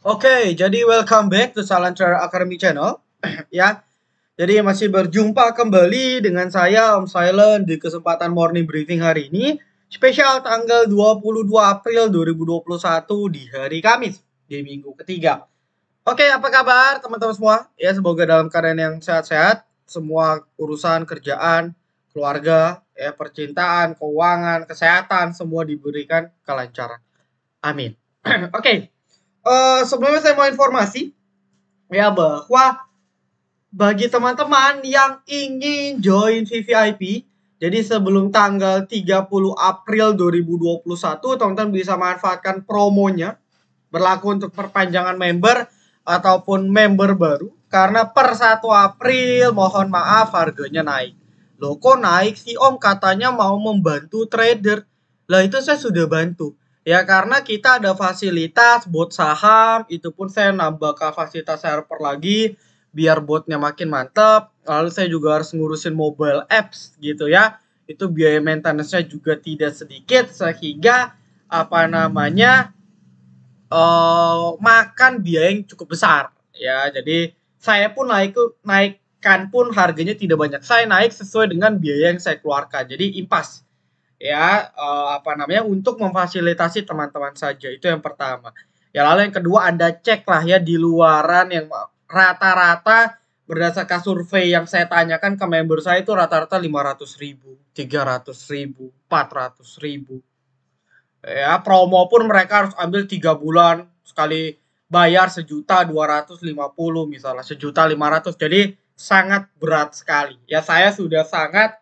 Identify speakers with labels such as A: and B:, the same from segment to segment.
A: Oke, jadi welcome back to Salancar Academy Channel. Ya, jadi masih berjumpa kembali dengan saya Om Silent di kesempatan morning briefing hari ini. Spesial tanggal 22 April 2021 di hari Kamis, di minggu ketiga. Oke, apa kabar teman-teman semua? Ya, semoga dalam keadaan yang sehat-sehat. Semua urusan kerjaan, keluarga, ya, percintaan, keuangan, kesehatan, semua diberikan kelancaran. Amin. Oke, sebelumnya saya mau informasi ya bahwa bagi teman-teman yang ingin join VVIP, jadi sebelum tanggal 30 April 2021, teman-teman bisa manfaatkan promonya berlaku untuk perpanjangan member ataupun member baru karena per 1 April mohon maaf harganya naik. Loh kok naik sih Om? Katanya mau membantu trader. Lah itu saya sudah bantu. Ya karena kita ada fasilitas bot saham, itu pun saya nambah kapasitas server lagi biar botnya makin mantap. Lalu saya juga harus ngurusin mobile apps gitu ya. Itu biaya maintenance-nya juga tidak sedikit sehingga apa namanya makan biaya yang cukup besar ya. Jadi saya pun naikkan pun harganya tidak banyak. Saya naik sesuai dengan biaya yang saya keluarkan. Jadi impas ya, apa namanya, untuk memfasilitasi teman-teman saja. Itu yang pertama. Ya lalu yang kedua Anda cek lah ya di luaran yang rata-rata berdasarkan survei yang saya tanyakan ke member saya itu rata-rata 500.000, 300.000, 400.000. Ya, promo pun mereka harus ambil 3 bulan sekali bayar 1.250.000 misalnya 1.500.000. Jadi sangat berat sekali. Ya saya sudah sangat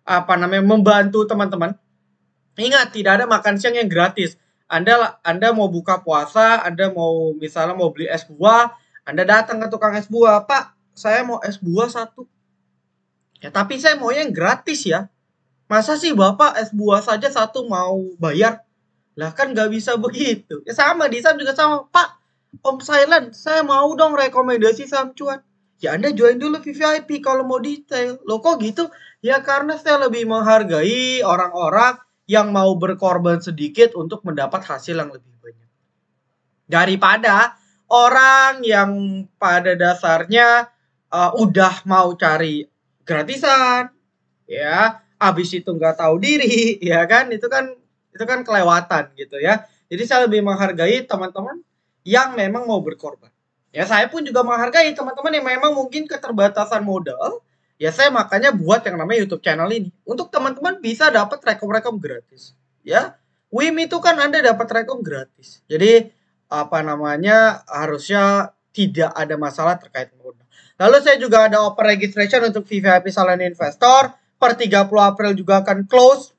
A: apa namanya membantu teman-teman. Ingat tidak ada makan siang yang gratis. Anda mau buka puasa, Anda mau misalnya mau beli es buah, Anda datang ke tukang es buah, Pak, saya mau es buah satu. Ya tapi saya mau yang gratis ya. Masa sih Bapak es buah saja satu mau bayar? Lah kan nggak bisa begitu. Ya sama, di saham juga sama. Pak, Om Silent, saya mau dong rekomendasi saham cuan. Ya Anda join dulu VVIP kalau mau detail. Loh kok gitu? Ya karena saya lebih menghargai orang-orang yang mau berkorban sedikit untuk mendapat hasil yang lebih banyak. Daripada orang yang pada dasarnya udah mau cari gratisan, ya habis itu nggak tahu diri ya kan, itu kan kelewatan gitu ya. Jadi saya lebih menghargai teman-teman yang memang mau berkorban. Ya saya pun juga menghargai teman-teman yang memang mungkin keterbatasan modal. Ya saya makanya buat yang namanya YouTube channel ini untuk teman-teman bisa dapat rekom-rekom gratis. Ya, WIM itu kan Anda dapat rekom gratis. Jadi apa namanya harusnya tidak ada masalah terkait modal. Lalu saya juga ada open registration untuk VVIP Silent Investor per 30 April juga akan close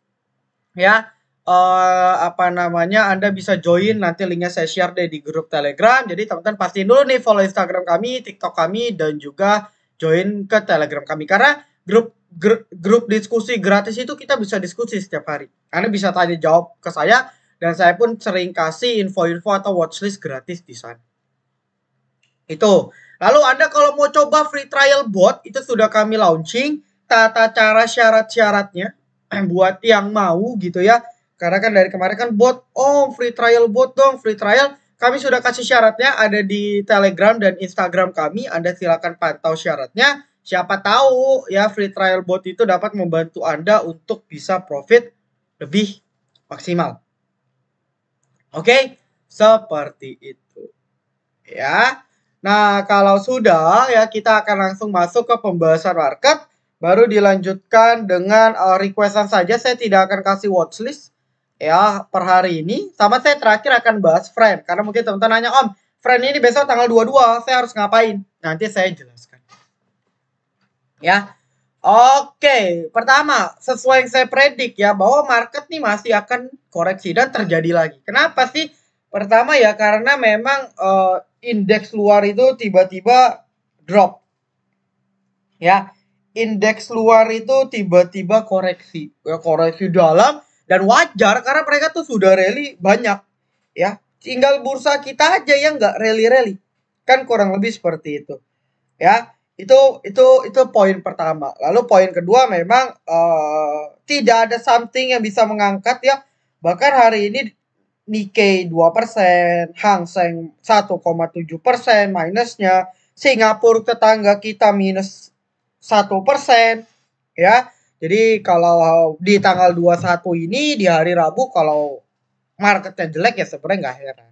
A: ya. Apa namanya Anda bisa join, nanti linknya saya share deh di grup Telegram. Jadi teman-teman pastiin dulu nih follow Instagram kami, TikTok kami, dan juga join ke Telegram kami karena grup diskusi gratis itu kita bisa diskusi setiap hari. Anda bisa tanya jawab ke saya dan saya pun sering kasih info-info atau watchlist gratis di sana. Itu. Lalu Anda kalau mau coba free trial bot, itu sudah kami launching tata cara syarat-syaratnya buat yang mau gitu ya. Karena kan dari kemarin kan bot, oh free trial bot dong, free trial. Kami sudah kasih syaratnya ada di Telegram dan Instagram kami. Anda silakan pantau syaratnya. Siapa tahu ya free trial bot itu dapat membantu Anda untuk bisa profit lebih maksimal. Oke, seperti itu. Ya. Nah, kalau sudah ya kita akan langsung masuk ke pembahasan market, baru dilanjutkan dengan requestan saja. Saya tidak akan kasih watchlist ya per hari ini. Sama saya terakhir akan bahas friend karena mungkin teman-teman nanya, "Om, friend ini besok tanggal 22, saya harus ngapain?" Nanti saya jelaskan. Ya. Oke, pertama, sesuai yang saya predik ya bahwa market nih masih akan koreksi dan terjadi lagi. Kenapa sih? Pertama ya karena memang indeks luar itu tiba-tiba drop. Ya, indeks luar itu tiba-tiba koreksi. Ya, koreksi dalam dan wajar karena mereka tuh sudah rally banyak. Ya, tinggal bursa kita aja yang nggak rally-rally. Kan kurang lebih seperti itu. Ya, itu poin pertama. Lalu poin kedua memang tidak ada something yang bisa mengangkat ya. Bahkan hari ini Nikkei 2%, Hang Seng 1,7% minusnya, Singapura tetangga kita minus 1%, ya. Jadi kalau di tanggal 21 ini di hari Rabu kalau marketnya jelek ya sebenarnya nggak heran.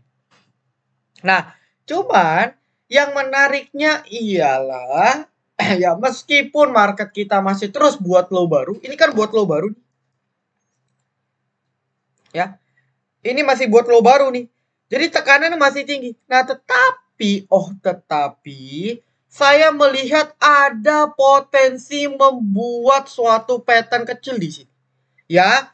A: Nah, cuman yang menariknya ialah ya meskipun market kita masih terus buat low baru, ini kan buat low baru ya. Ini masih buat low baru nih. Jadi tekanannya masih tinggi. Nah, tetapi saya melihat ada potensi membuat suatu pattern kecil di sini. Ya,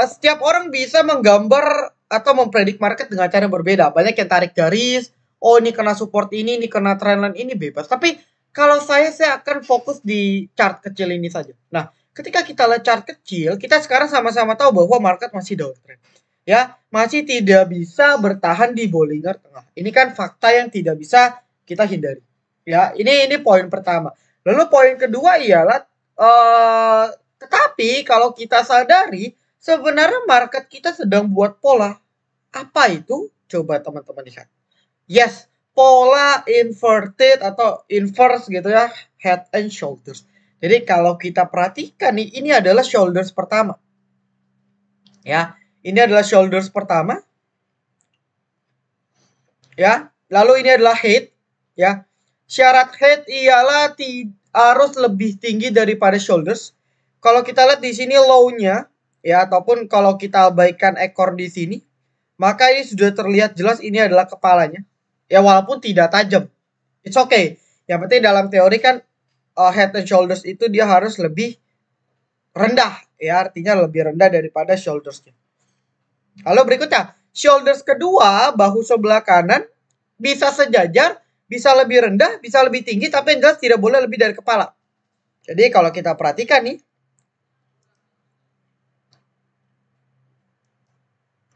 A: setiap orang bisa menggambar atau mempredik market dengan cara berbeda. Banyak yang tarik garis, oh ini kena support ini kena trendline ini, bebas. Tapi kalau saya akan fokus di chart kecil ini saja. Nah, ketika kita lihat chart kecil, kita sekarang sama-sama tahu bahwa market masih downtrend. Ya, masih tidak bisa bertahan di Bollinger Tengah. Ini kan fakta yang tidak bisa kita hindari. Ya, ini poin pertama. Lalu poin kedua ialah tetapi kalau kita sadari sebenarnya market kita sedang buat pola. Apa itu? Coba teman-teman lihat. Yes, pola inverted atau inverse gitu ya, head and shoulders. Jadi kalau kita perhatikan nih, ini adalah shoulders pertama. Ya, ini adalah shoulders pertama. Ya, lalu ini adalah head. Ya, syarat head ialah harus lebih tinggi daripada shoulders. Kalau kita lihat di sini low-nya, ya, ataupun kalau kita abaikan ekor di sini, maka ini sudah terlihat jelas ini adalah kepalanya. Ya, walaupun tidak tajam. It's okay. Yang penting dalam teori kan head and shoulders itu dia harus lebih rendah. Ya, artinya lebih rendah daripada shoulders-nya. Lalu berikutnya, shoulders kedua, bahu sebelah kanan, bisa sejajar, bisa lebih rendah, bisa lebih tinggi, tapi yang jelas tidak boleh lebih dari kepala. Jadi kalau kita perhatikan nih,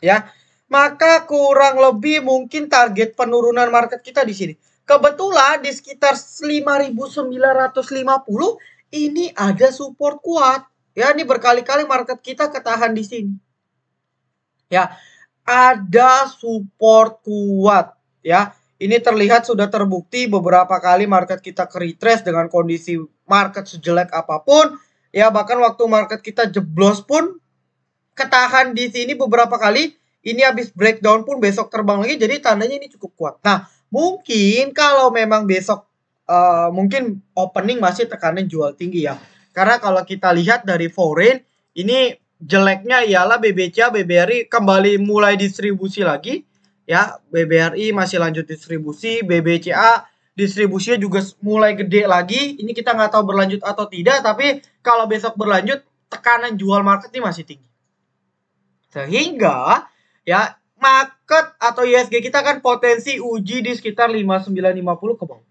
A: ya, maka kurang lebih mungkin target penurunan market kita di sini. Kebetulan di sekitar 5.950 ini ada support kuat. Ya, ini berkali-kali market kita ketahan di sini. Ya, ada support kuat. Ya, ini terlihat sudah terbukti beberapa kali market kita ke-retrace dengan kondisi market sejelek apapun. Ya, bahkan waktu market kita jeblos pun ketahan di sini beberapa kali. Ini habis breakdown pun besok terbang lagi, jadi tandanya ini cukup kuat. Nah, mungkin kalau memang besok mungkin opening masih tekanan jual tinggi ya. Karena kalau kita lihat dari foreign, ini jeleknya ialah BBCA, BBRI kembali mulai distribusi lagi. Ya, BBRI masih lanjut distribusi, BBCA distribusinya juga mulai gede lagi. Ini kita nggak tahu berlanjut atau tidak, tapi kalau besok berlanjut, tekanan jual market ini masih tinggi. Sehingga ya market atau ISG kita kan potensi uji di sekitar 5950 ke bawah.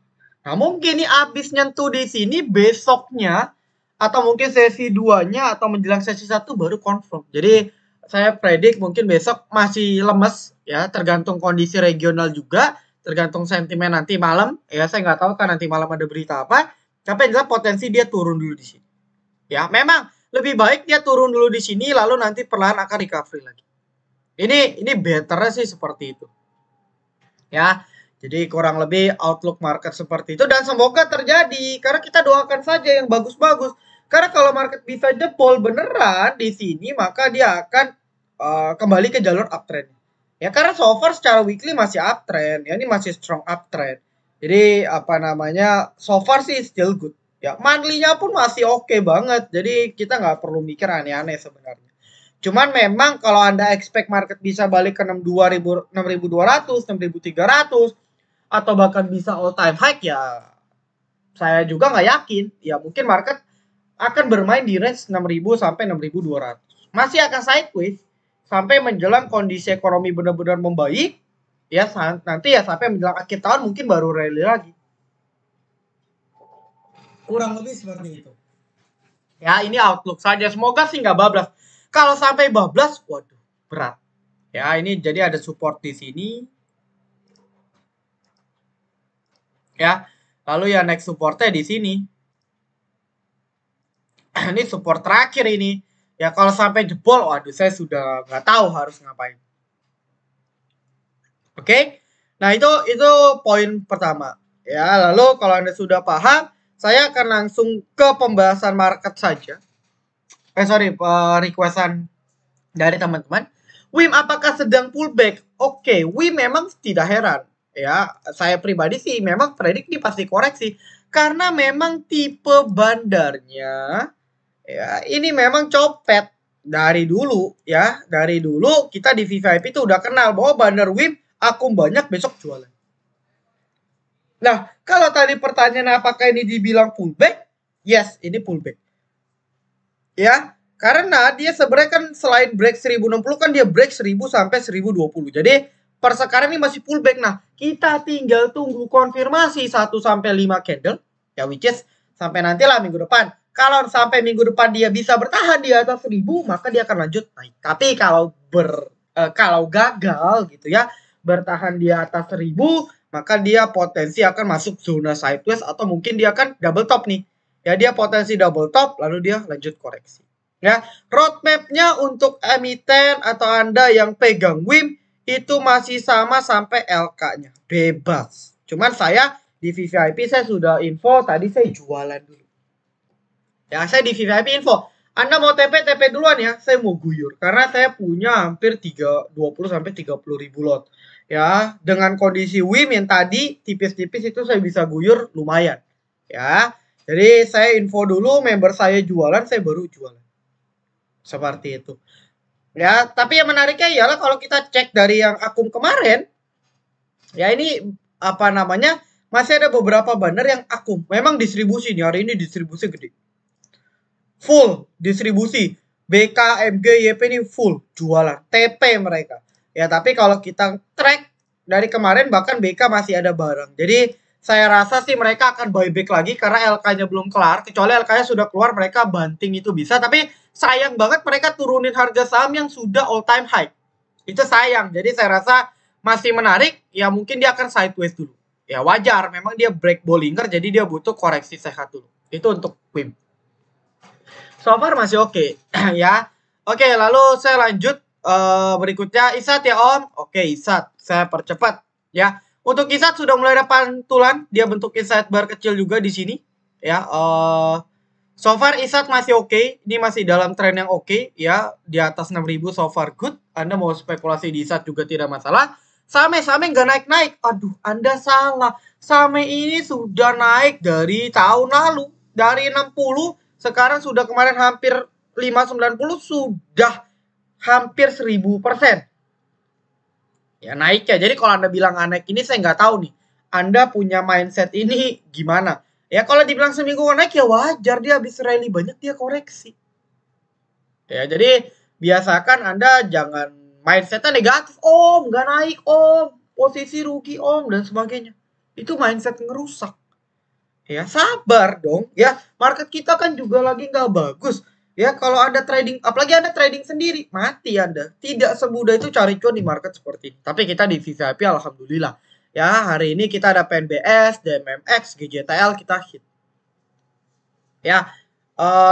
A: Nah, mungkin ini habis nyentuh di sini besoknya atau mungkin sesi 2-nya atau menjelang sesi 1 baru confirm. Jadi saya predik mungkin besok masih lemes ya, tergantung kondisi regional juga, tergantung sentimen nanti malam. Ya, saya nggak tahu kan nanti malam ada berita apa, tapi jelas potensi dia turun dulu di sini. Ya, memang lebih baik dia turun dulu di sini lalu nanti perlahan akan recovery lagi. Ini betternya sih seperti itu. Ya, jadi kurang lebih outlook market seperti itu dan semoga terjadi karena kita doakan saja yang bagus-bagus. Karena kalau market bisa jebol beneran di sini maka dia akan kembali ke jalur uptrend. Ya karena so far secara weekly masih uptrend, ya ini masih strong uptrend. Jadi apa namanya, so far sih still good. Ya monthly-nya pun masih oke banget. Jadi kita nggak perlu mikir aneh-aneh sebenarnya. Cuman memang kalau Anda expect market bisa balik ke 6.200, 6.300 atau bahkan bisa all time high ya saya juga nggak yakin. Ya mungkin market akan bermain di range 6.000 sampai 6.200. Masih akan sideways sampai menjelang kondisi ekonomi benar-benar membaik. Ya nanti ya sampai menjelang akhir tahun mungkin baru rally lagi. Kurang lebih seperti itu. Ya ini outlook saja. Semoga sih nggak bablas. Kalau sampai bablas, waduh berat. Ya ini jadi ada support di sini. Ya, lalu ya next supportnya di sini. Ini support terakhir ini. Ya kalau sampai jebol, waduh saya sudah nggak tahu harus ngapain. Oke. Nah, itu poin pertama. Ya, lalu kalau Anda sudah paham, saya akan langsung ke pembahasan market saja. Requestan dari teman-teman. WIM apakah sedang pullback? Oke, WIM memang tidak heran. Ya, saya pribadi sih memang predik ini pasti koreksi. Karena memang tipe bandarnya, ya ini memang copet. Dari dulu ya, dari dulu kita di VVIP itu udah kenal bahwa bandar WIM akum banyak besok jualan. Nah, kalau tadi pertanyaan apakah ini dibilang pullback? Yes, ini pullback. Ya, karena dia sebenarnya kan selain break 1060 kan dia break 1000 sampai 1020. Jadi per sekarang ini masih pullback. Nah, kita tinggal tunggu konfirmasi 1 sampai 5 candle ya, which is sampai nantilah minggu depan. Kalau sampai minggu depan dia bisa bertahan di atas 1000, maka dia akan lanjut naik. Tapi kalau gagal gitu ya, bertahan di atas 1000, maka dia potensi akan masuk zona sideways atau mungkin dia akan double top nih. Ya, dia potensi double top lalu dia lanjut koreksi. Ya, roadmapnya untuk emiten atau Anda yang pegang WIM itu masih sama sampai LK-nya. Bebas. Cuman saya di VVIP saya sudah info, tadi saya jualan dulu. Ya, saya di VVIP info. Anda mau TP duluan ya, saya mau guyur. Karena saya punya hampir 20 sampai 30 ribu lot. Ya, dengan kondisi WIM yang tadi tipis-tipis itu saya bisa guyur lumayan. Ya, jadi saya info dulu, member saya jualan, saya baru jualan. Seperti itu. Ya, tapi yang menariknya ialah kalau kita cek dari yang akum kemarin, ya ini apa namanya, masih ada beberapa bandar yang akum. Memang distribusi nih, hari ini distribusi gede. Full distribusi. BK, MG, YP ini full jualan. TP mereka. Ya, tapi kalau kita track dari kemarin bahkan BK masih ada barang. Jadi saya rasa sih mereka akan buyback lagi karena LK-nya belum kelar. Kecuali LK-nya sudah keluar, mereka banting itu bisa. Tapi sayang banget mereka turunin harga saham yang sudah all time high. Itu sayang. Jadi saya rasa masih menarik. Ya mungkin dia akan sideways dulu. Ya wajar. Memang dia break Bollinger, jadi dia butuh koreksi sehat dulu. Itu untuk WIM. So far masih oke. Ya. Oke, lalu saya lanjut berikutnya ISAT ya Om. Oke, ISAT. Saya percepat ya. Untuk ISAT sudah mulai ada pantulan, dia bentuk insight bar kecil juga di sini ya. So far ISAT masih oke. Ini masih dalam tren yang oke ya, di atas 6000 so far good. Anda mau spekulasi di ISAT juga tidak masalah. Same nggak naik-naik. Aduh, Anda salah. Same ini sudah naik dari tahun lalu. Dari 60 sekarang sudah kemarin hampir 590, sudah hampir 1000%. Ya naik ya. Jadi kalau Anda bilang naik ini saya nggak tahu nih. Anda punya mindset ini gimana? Ya kalau dibilang seminggu naik ya wajar, dia habis rally banyak dia koreksi. Ya jadi biasakan Anda jangan mindsetnya negatif. Om nggak naik om, posisi rugi om dan sebagainya. Itu mindset ngerusak. Ya sabar dong ya, market kita kan juga lagi nggak bagus ya. Kalau Anda trading, apalagi Anda trading sendiri, mati Anda. Tidak semudah itu cari cuan di market seperti ini. Tapi kita di VVIP alhamdulillah ya, hari ini kita ada PNBS, DMMX, GJTL kita hit ya.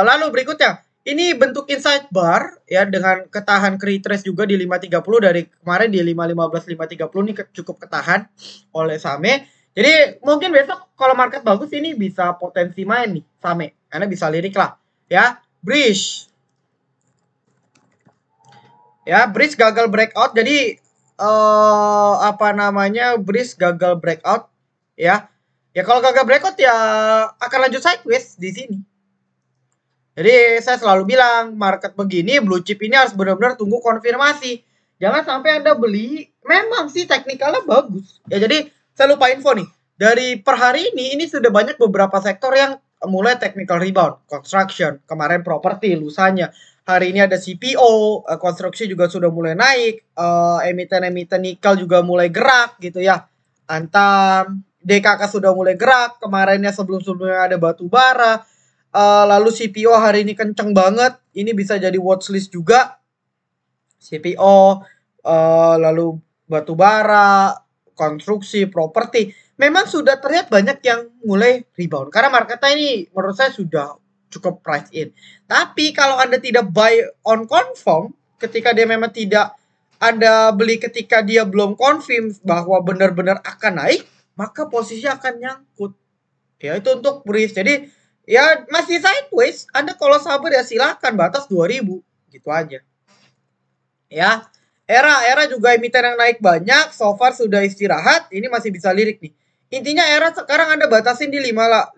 A: Lalu berikutnya ini bentuk insight bar ya, dengan ketahan retrace juga di 530 dari kemarin di 515 530 ini cukup ketahan oleh Same. Jadi mungkin besok kalau market bagus ini bisa potensi main nih Same. Karena bisa lirik lah ya. Bridge. Ya, Bridge gagal breakout. Jadi apa namanya? Bridge gagal breakout ya. Ya kalau gagal breakout ya akan lanjut sideways di sini. Jadi saya selalu bilang market begini blue chip ini harus benar-benar tunggu konfirmasi. Jangan sampai Anda beli, memang sih teknikalnya bagus. Ya jadi saya lupa info nih. Dari per hari ini sudah banyak beberapa sektor yang mulai technical rebound. Construction, kemarin properti, lusanya. Hari ini ada CPO, konstruksi juga sudah mulai naik. Emiten-emiten nikel juga mulai gerak gitu ya. Antam, DKK sudah mulai gerak. Kemarinnya sebelum-sebelumnya ada batu bara. Lalu CPO hari ini kenceng banget. Ini bisa jadi watchlist juga. CPO, lalu batu bara, konstruksi, properti. Memang sudah terlihat banyak yang mulai rebound. Karena marketnya ini menurut saya sudah cukup price in. Tapi kalau Anda tidak buy on confirm, ketika dia memang tidak Anda beli ketika dia belum confirm bahwa benar-benar akan naik, maka posisi akan nyangkut. Ya, itu untuk breeze. Jadi, ya masih sideways. Anda kalau sabar ya silakan batas 2000. Gitu aja. Ya. Era juga emiten yang naik banyak, so far sudah istirahat, ini masih bisa lirik nih. Intinya era sekarang Anda batasin di 580.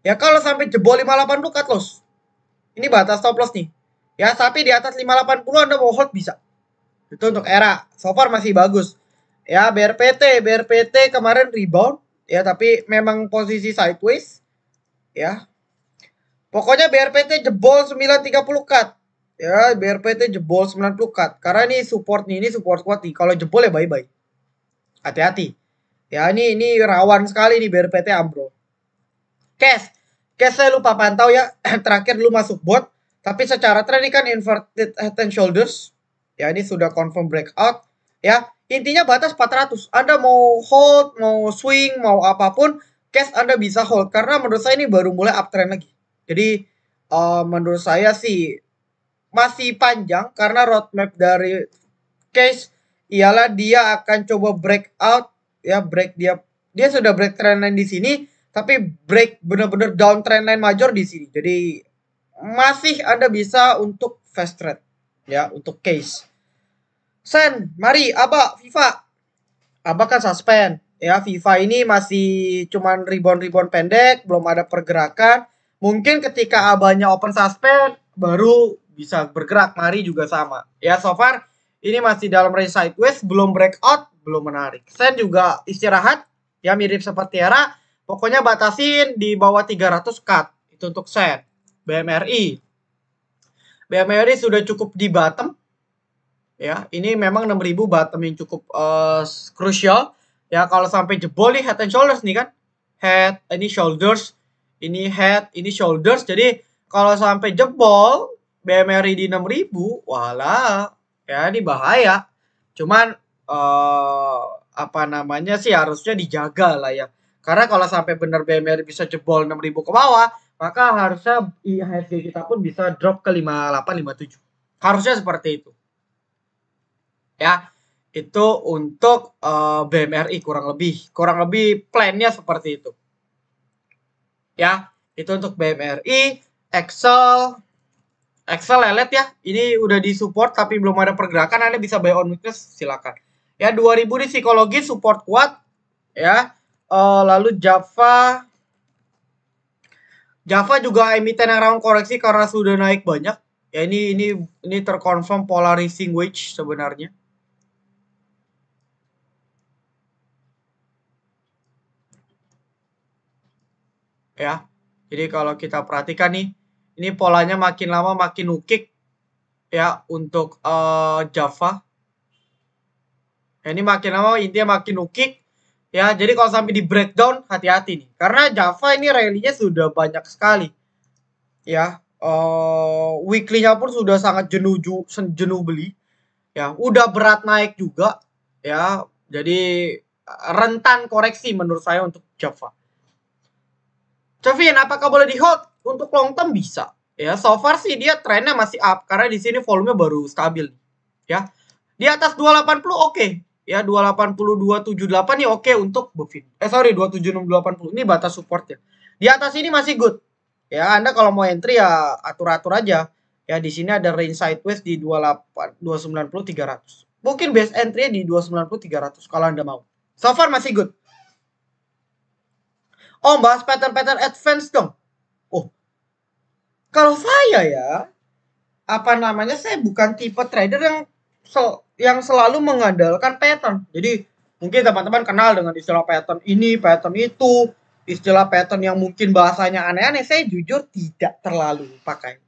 A: Ya kalau sampai jebol 580 cut loss. Ini batas stop loss nih. Ya, tapi di atas 580 Anda mau hold bisa. Itu untuk era. So far masih bagus. Ya, BRPT kemarin rebound. Ya, tapi memang posisi sideways. Ya. Pokoknya BRPT jebol 930 cut. Ya, BRPT jebol 90 cut. Karena ini support nih, ini support kuat nih. Kalau jebol ya bye-bye. Hati-hati. Ya, ini rawan sekali nih BRPT Ambro. Cash saya lupa pantau ya. Terakhir dulu masuk bot. Tapi secara tren ini kan inverted head and shoulders. Ya, ini sudah confirm breakout. Ya, intinya batas 400. Anda mau hold, mau swing, mau apapun, cash Anda bisa hold. Karena menurut saya ini baru mulai uptrend lagi. Jadi, menurut saya sih masih panjang. Karena roadmap dari cash ialah dia akan coba breakout. Ya, dia sudah break trendline di sini. Tapi break benar-benar down trendline major di sini. Jadi, masih Anda bisa untuk fast trade. Ya, untuk case. Sen, mari, Aba, FIFA. Aba kan suspend. Ya, FIFA ini masih cuman rebound pendek, belum ada pergerakan. Mungkin ketika Abanya open suspend, baru bisa bergerak. Mari juga sama. Ya, so far, ini masih dalam range sideways, belum breakout, belum menarik. Sen juga istirahat, ya mirip seperti Era. Pokoknya batasin di bawah 300 cut. Itu untuk Sen. BMRI. BMRI sudah cukup di bottom. Ya, ini memang 6000 bottom yang cukup krusial. Ya, kalau sampai jebol nih head and shoulders nih kan. Head, ini shoulders, ini head, ini shoulders. Jadi kalau sampai jebol BMRI di 6000, walah, ya ini bahaya. Cuman apa namanya sih harusnya dijaga lah ya. Karena kalau sampai benar BMRI bisa jebol 6000 ke bawah, maka harusnya IHSG kita pun bisa drop ke 58 57. Harusnya seperti itu. Ya, itu untuk BMRI kurang lebih plannya seperti itu. Ya, itu untuk BMRI. Excel lelet ya. Ini udah disupport tapi belum ada pergerakan. Anda bisa buy on weakness, silakan. Ya, 2000 di psikologi support kuat. Ya, lalu Java juga emiten yang rawan koreksi karena sudah naik banyak. Ya, ini terkonfirm polarizing wedge sebenarnya. Ya, jadi kalau kita perhatikan nih, ini polanya makin lama makin nukik ya untuk Java. Ya, ini makin lama intinya makin nukik ya. Jadi kalau sampai di breakdown hati-hati nih, karena Java ini rally-nya sudah banyak sekali ya. Weekly-nya pun sudah sangat jenuh beli ya. Udah berat naik juga ya. Jadi rentan koreksi menurut saya untuk Java. Kevin, apakah boleh di hold? Untuk long term bisa. Ya, so far sih dia trennya masih up karena di sini volume baru stabil. Ya. Di atas 280 oke. Ya, 280 278 nih oke untuk Bovin. 276 280. Ini batas supportnya. Di atas ini masih good. Ya, Anda kalau mau entry ya atur-atur aja. Ya, di sini ada range sideways di 28 290 300. Mungkin base entry di 290 300 kalau Anda mau. So far masih good. Oh, bahas pattern advance dong. Oh, kalau saya ya, apa namanya, saya bukan tipe trader yang selalu mengandalkan pattern. Jadi mungkin teman-teman kenal dengan istilah pattern ini, pattern itu, istilah pattern yang mungkin bahasanya aneh-aneh. Saya jujur tidak terlalu pakai.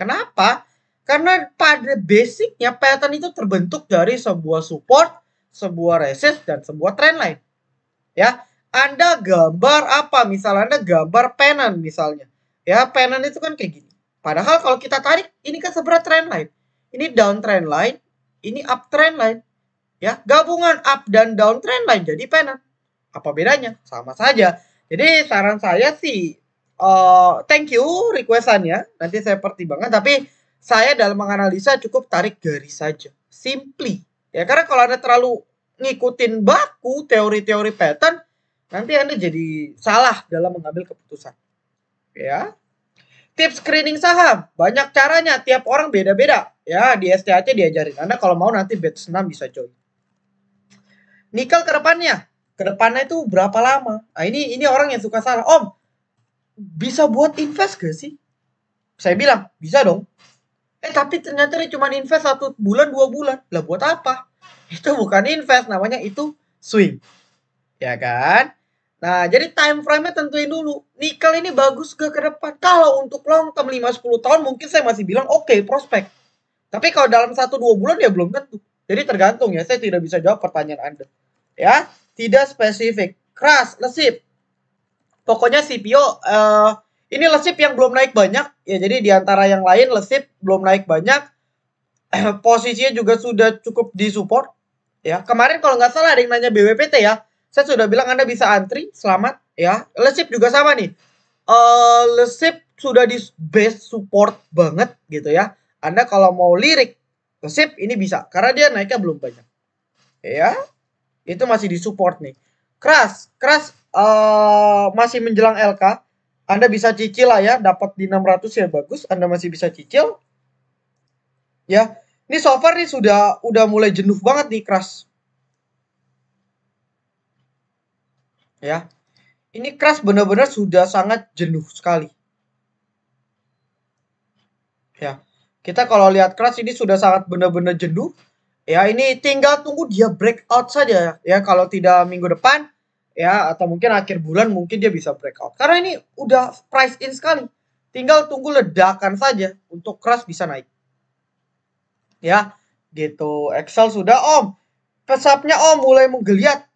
A: Kenapa? Karena pada basicnya pattern itu terbentuk dari sebuah support, sebuah resist, dan sebuah trendline. Ya, Anda gambar apa? Misalnya Anda gambar pennant misalnya. Ya, pennant itu kan kayak gini. Padahal kalau kita tarik, ini kan sebenarnya trend line. Ini down trend line, ini up trend line. Ya, gabungan up dan down trend line jadi pennant. Apa bedanya? Sama saja. Jadi saran saya sih, thank you requestannya. Nanti saya pertimbangkan. Tapi saya dalam menganalisa cukup tarik garis saja. simply. Ya, karena kalau Anda terlalu ngikutin baku teori-teori pattern, nanti Anda jadi salah dalam mengambil keputusan. Ya. Tips screening saham, banyak caranya, tiap orang beda-beda. Ya, di STHC diajarin. Anda kalau mau nanti batch 6 bisa join. Nikel ke depannya itu berapa lama? Nah, ini orang yang suka salah. Om, bisa buat invest gak sih? Saya bilang, bisa dong. Tapi ternyata dia cuma invest 1 bulan 2 bulan. Lah buat apa? Itu bukan invest, namanya itu swing. Ya kan? Nah, jadi time frame-nya tentuin dulu. Nikel ini bagus ke depan. Kalau untuk long term 5-10 tahun mungkin saya masih bilang oke, prospek. Tapi kalau dalam 1-2 bulan ya belum tentu. Jadi tergantung ya, saya tidak bisa jawab pertanyaan Anda. Ya, tidak spesifik. Keras, lesip. Pokoknya CPO ini lesip yang belum naik banyak ya, jadi diantara yang lain lesip belum naik banyak. Posisinya juga sudah cukup disupport ya. Kemarin kalau nggak salah ada yang nanya BWPT ya, saya sudah bilang Anda bisa antri, selamat ya. Lesip juga sama nih, lesip sudah di base support banget gitu ya. Anda kalau mau lirik lesip ini bisa karena dia naiknya belum banyak ya, itu masih disupport nih. Keras masih menjelang LK. Anda bisa cicil lah ya, dapat di 600 ya bagus, Anda masih bisa cicil. Ya. Ini so far nih udah mulai jenuh banget nih keras. Ya. Ini keras benar-benar sudah sangat jenuh sekali. Ya. Kita kalau lihat keras ini sudah sangat benar-benar jenuh. Ya, ini tinggal tunggu dia breakout saja ya. Kalau tidak minggu depan ya, atau mungkin akhir bulan mungkin dia bisa breakout. Karena ini udah price in sekali. Tinggal tunggu ledakan saja untuk keras bisa naik. Ya, gitu. Excel sudah Om. Pesapnya Om mulai menggeliat.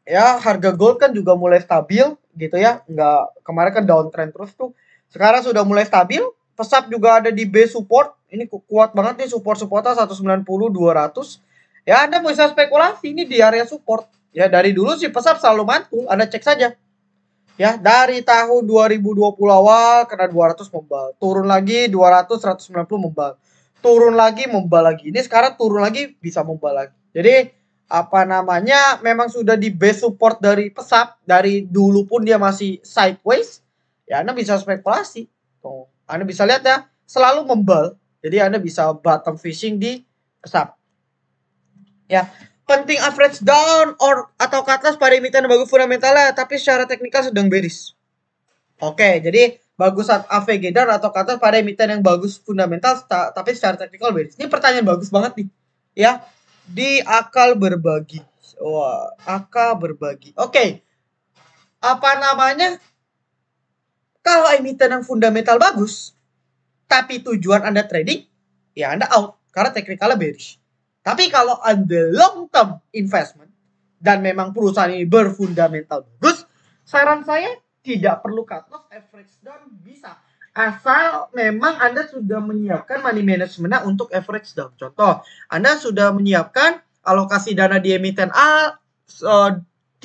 A: Ya, harga gold kan juga mulai stabil gitu ya. Nggak, kemarin kan downtrend terus tuh. Sekarang sudah mulai stabil. Pesap juga ada di base support. Ini kuat banget nih support-supportnya 190, 200. Ya, Anda bisa spekulasi ini di area support. Ya, dari dulu sih pesap selalu mantul, Anda cek saja. Ya, dari tahun 2020 awal kena 200 membal, turun lagi 200, 190 membal. Turun lagi membal lagi. Ini sekarang turun lagi bisa membal lagi. Jadi apa namanya, memang sudah di base support dari pesap, dari dulu pun dia masih sideways. Ya, Anda bisa spekulasi. Tuh, Anda bisa lihat ya, selalu membal. Jadi Anda bisa bottom fishing di pesap. Ya, penting average down atau ke atas pada emiten bagus fundamentalnya, tapi secara teknikal sedang bearish. Oke, jadi bagus saat AVG down atau ke atas pada emiten yang bagus fundamental, tapi secara teknikal bearish. Ini pertanyaan bagus banget nih. Ya, di akal berbagi. Wah, akal berbagi. Oke. Apa namanya? Kalau emiten yang fundamental bagus, tapi tujuan Anda trading, ya Anda out karena teknikalnya bearish. Tapi kalau Anda long term investment dan memang perusahaan ini berfundamental bagus, saran saya tidak perlu cut loss, average down bisa. Asal memang Anda sudah menyiapkan money management untuk average down. Contoh, Anda sudah menyiapkan alokasi dana di emiten A 30%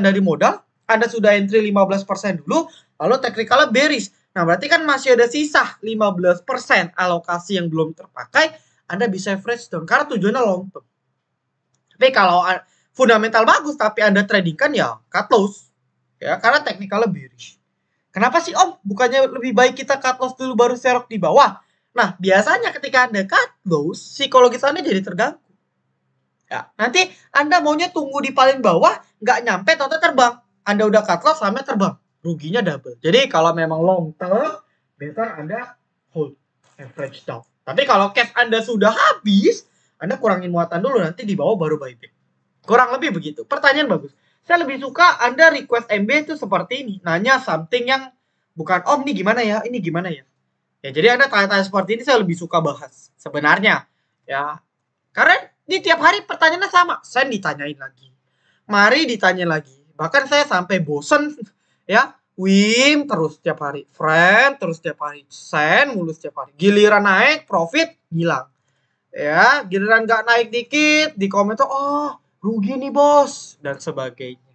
A: dari modal, Anda sudah entry 15% dulu, lalu teknikalnya bearish. Nah, berarti kan masih ada sisa 15% alokasi yang belum terpakai, Anda bisa average down karena tujuannya long term. Tapi kalau fundamental bagus tapi Anda trading kan ya cut loss. Ya, karena teknikalnya bearish. Kenapa sih Om? Bukannya lebih baik kita cut loss dulu baru serok di bawah? Nah, biasanya ketika Anda cut loss, psikologis Anda jadi terganggu. Ya, nanti Anda maunya tunggu di paling bawah, nggak nyampe, atau terbang. Anda udah cut loss, sampai terbang. Ruginya double. Jadi kalau memang long term, better Anda hold, average down. Tapi kalau cash Anda sudah habis, Anda kurangin muatan dulu, nanti di bawah baru buyback. Kurang lebih begitu. Pertanyaan bagus. Saya lebih suka Anda request MB itu seperti ini. Nanya something yang bukan, Om, ini gimana ya? Ini gimana ya? Ya, jadi Anda tanya-tanya seperti ini, saya lebih suka bahas. Sebenarnya. Ya. Karena ini tiap hari pertanyaannya sama. Saya ditanyain lagi. Mari ditanya lagi. Bahkan saya sampai bosen. Ya. Wim terus tiap hari. Friend terus tiap hari. Sen mulu setiap hari. Giliran naik, profit, hilang. Ya. Giliran nggak naik dikit, di komen tuh, oh, rugi nih bos. Dan sebagainya.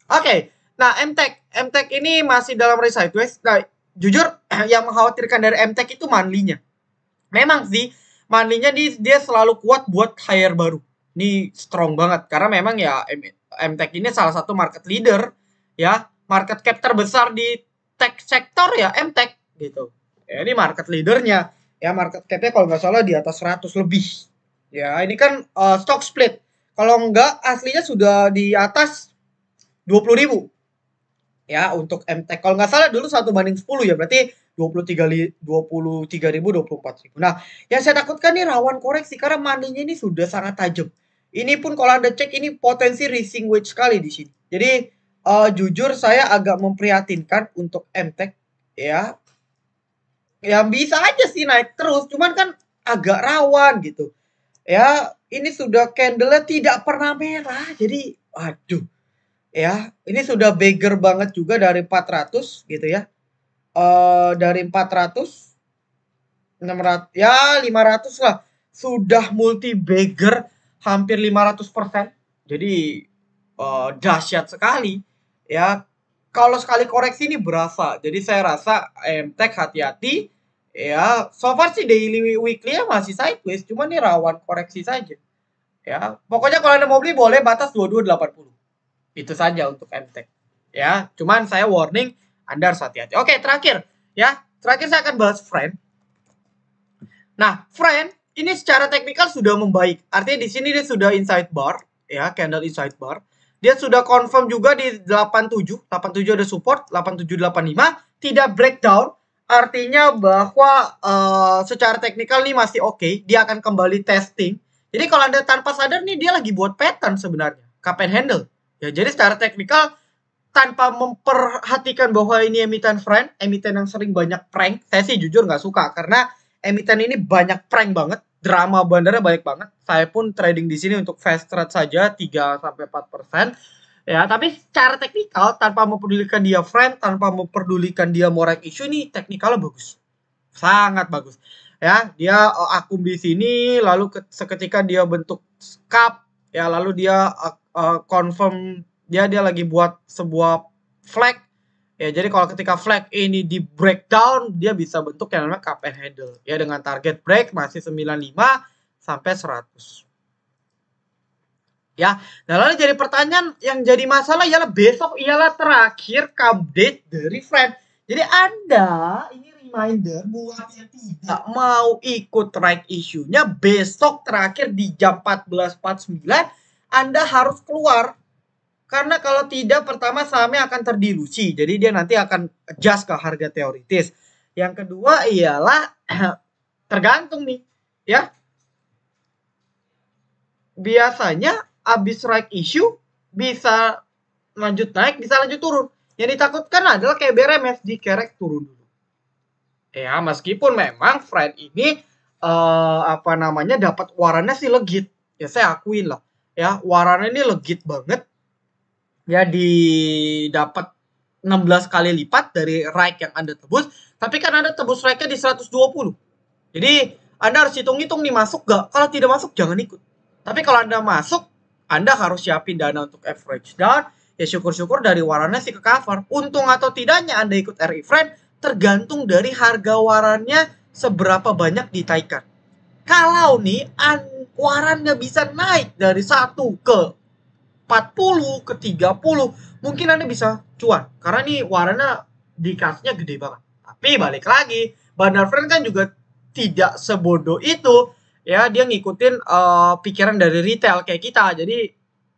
A: Oke. Nah, MTech ini masih dalam range sideways. Nah, jujur, yang mengkhawatirkan dari MTech itu monthly-nya. Memang sih, money-nya dia selalu kuat buat hire baru. Ini strong banget karena memang ya MTech ini salah satu market leader ya, market cap terbesar di tech sektor ya MTech gitu. Ya, ini market leadernya ya, market cap-nya kalau nggak salah di atas 100 lebih. Ya, ini kan stock split. Kalau enggak aslinya sudah di atas 20.000. Ya, untuk MTech kalau nggak salah dulu 1/10 ya, berarti 23.000, 24.000. Nah, yang saya takutkan nih rawan koreksi karena money-nya ini sudah sangat tajam. Ini pun kalau Anda cek ini potensi rising wedge sekali di sini. Jadi jujur saya agak memprihatinkan untuk MTech ya. Ya bisa aja sih naik terus, cuman kan agak rawan gitu. Ya, ini sudah candle-nya tidak pernah merah. Jadi aduh. Ya, ini sudah beggar banget juga dari 400 gitu ya. Dari 400 600 ya 500 lah. Sudah multi beggar hampir 500%. Jadi dahsyat sekali ya. Kalau sekali koreksi ini berasa. Jadi saya rasa MTech hati-hati ya. So far sih daily weekly-nya masih sideways, cuman nih rawan koreksi saja. Ya, pokoknya kalau Anda mau beli boleh batas 2280. Itu saja untuk MTech. Ya, cuman saya warning Anda harus hati-hati. Oke, terakhir ya. Terakhir saya akan bahas Friend. Nah, Friend ini secara teknikal sudah membaik. Artinya di sini dia sudah inside bar, ya, candle inside bar. Dia sudah confirm juga di 87. 87 ada support, 8785 tidak breakdown. Artinya bahwa secara teknikal nih masih oke. Dia akan kembali testing. Jadi kalau Anda tanpa sadar nih dia lagi buat pattern sebenarnya. Cup and handle. Ya, jadi secara teknikal tanpa memperhatikan bahwa ini emiten Friend, emiten yang sering banyak prank, saya sih jujur nggak suka karena emiten ini banyak prank banget, drama bandarnya banyak banget. Saya pun trading di sini untuk fast trade saja 3-4%. Ya, tapi secara teknikal tanpa mempedulikan dia Friend, tanpa memperdulikan dia morek issue, ini teknikalnya bagus. Sangat bagus. Ya, dia akum di sini lalu seketika dia bentuk cup ya, lalu dia confirm dia lagi buat sebuah flag. Ya, jadi kalau ketika flag ini di breakdown, dia bisa bentuk yang namanya cup and handle. Ya, dengan target break masih 95 sampai 100. Ya, nah lalu jadi pertanyaan yang jadi masalah ialah besok ialah terakhir update dari Friend. Jadi Anda, ini reminder buat yang tidak mau ikut right issue-nya, besok terakhir di jam 14.49 Anda harus keluar. Karena kalau tidak, pertama sahamnya akan terdilusi. Jadi dia nanti akan adjust ke harga teoritis. Yang kedua ialah tergantung nih, ya. Biasanya habis right issue bisa lanjut naik, bisa lanjut turun. Yang ditakutkan adalah kayak BRMS dikerek turun dulu. Ya, meskipun memang Friend ini dapat warannya sih legit. Ya saya akuin lah. Ya, warannya ini legit banget. Ya, didapat 16 kali lipat dari right yang Anda tebus, tapi kan Anda tebus right-nya di 120. Jadi Anda harus hitung-hitung nih masuk gak. Kalau tidak masuk jangan ikut. Tapi kalau Anda masuk, Anda harus siapin dana untuk average down. Ya syukur-syukur dari warannya sih ke cover. Untung atau tidaknya Anda ikut RI Friend tergantung dari harga warannya seberapa banyak ditaikan. Kalau nih warannya bisa naik dari 1 ke 40 ke 30, mungkin Anda bisa cuan. Karena nih warannya dikasnya gede banget. Tapi balik lagi, Bandar Friend kan juga tidak sebodoh itu. Ya, dia ngikutin pikiran dari retail kayak kita. Jadi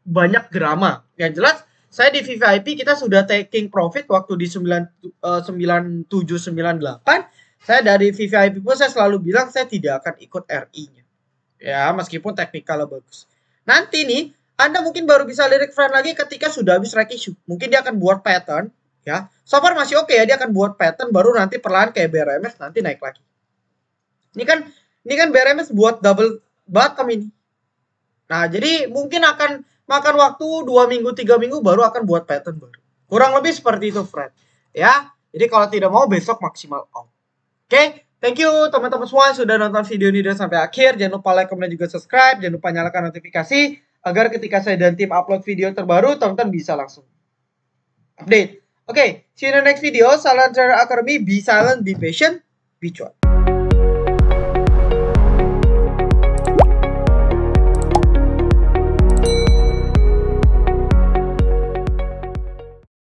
A: banyak drama. Yang jelas, saya di VVIP kita sudah taking profit waktu di 9798. Saya dari VVIP pun saya selalu bilang saya tidak akan ikut RI-nya. Ya, meskipun teknikalnya bagus. Nanti nih, Anda mungkin baru bisa lirik Friend lagi ketika sudah habis right issue. Mungkin dia akan buat pattern, ya. So far masih oke ya, dia akan buat pattern baru nanti perlahan kayak BRMS nanti naik lagi. Ini kan BRMS buat double bottom ini. Nah, jadi mungkin akan makan waktu 2 minggu, 3 minggu baru akan buat pattern baru. Kurang lebih seperti itu, Friend. Ya. Jadi kalau tidak mau besok maksimal out. Oke, thank you teman-teman semua yang sudah nonton video ini sampai akhir. Jangan lupa like, komen, dan juga subscribe. Jangan lupa nyalakan notifikasi agar ketika saya dan tim upload video terbaru, teman-teman bisa langsung update. Oke, see you in the next video. Salam Trader Academy. Be silent, be patient, be cuan.